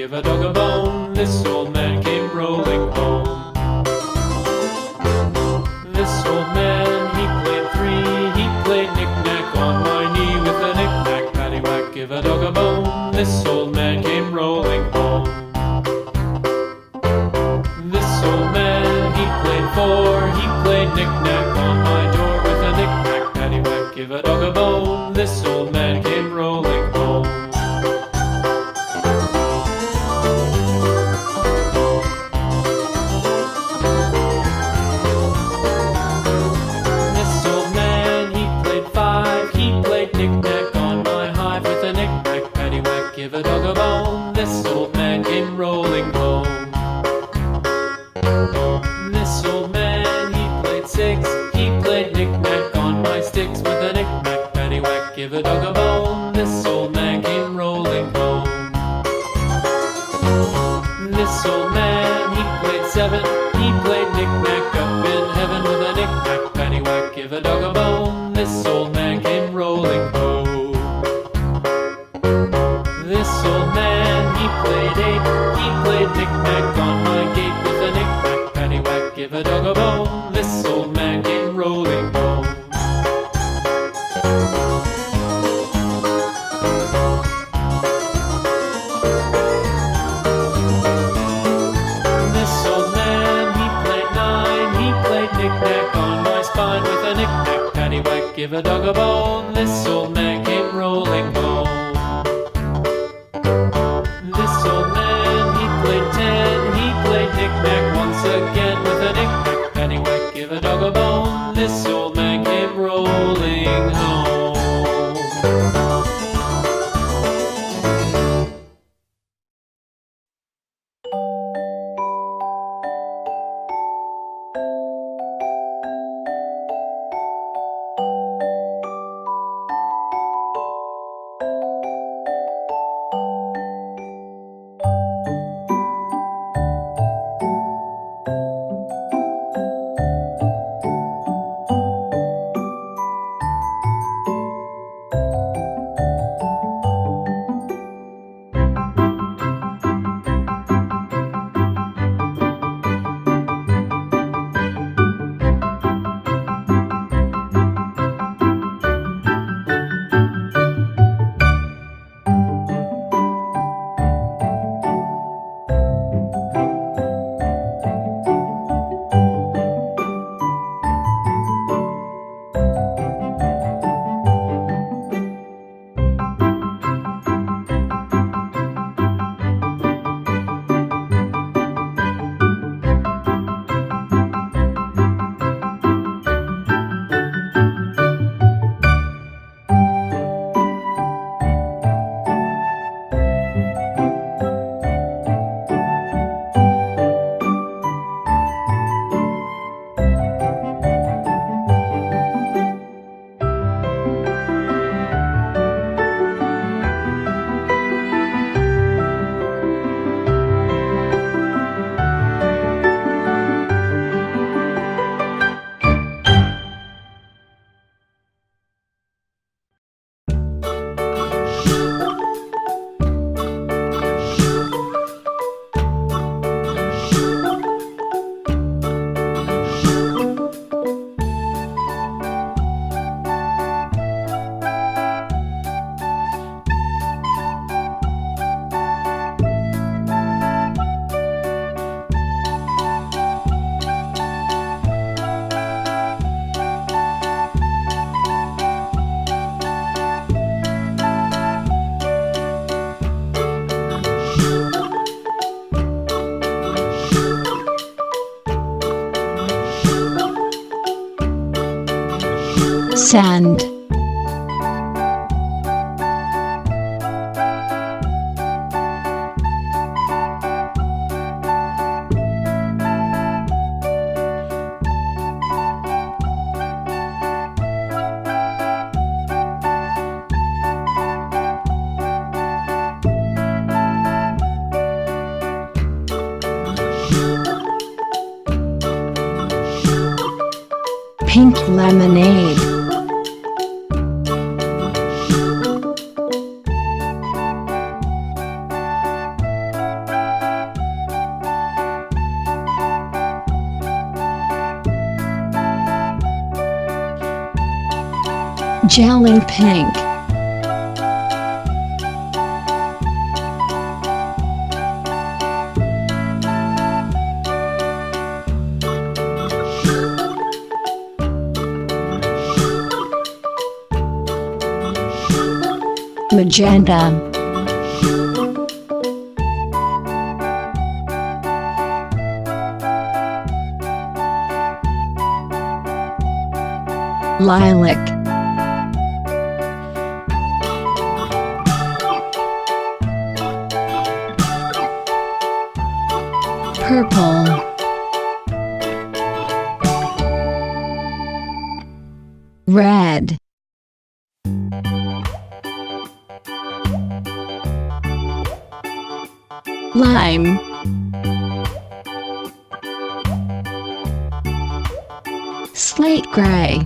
give a dog a bone. This old man came rolling home. This old man, he played three. He played knick-knack on my knee with a knick-knack, paddywhack, give a dog a bone. This old man came rolling home. This old man, he played four. He played knick-knack on my door with a knick-knack, paddywhack, give a dog a bone. This old man came rolling home. This old man, he played five. He played knick-knack on my hive with a knick-knack, paddywhack, give a dog a bone. This old man came rolling home. This old man, he played six. He played knick-knack on my sticks with a knick-knack, paddywhack, give a dog a bone. This old man came rolling home. This old man, he played seven. He played knick-knack up in heaven with a knick-knack, paddywhack, give a dog a bone. This old man came rolling home. This old man, he played eight. He played knick-knack on my gate with a knick-knack, paddywhack, give a dog a bone. This old man came rolling home. This old man, he played nine. He played knick-knack on my spine with a knick-knack, paddywhack, give a dog a bone. This old man came rolling home. This old man, he played ten. He played knick-knack once again with a knick-knack, paddywhack, give a dog a bone. This old man came rolling home. Sand. Pink lemonade. jelly pink, magenta, lilac, purple, red, lime, slate gray,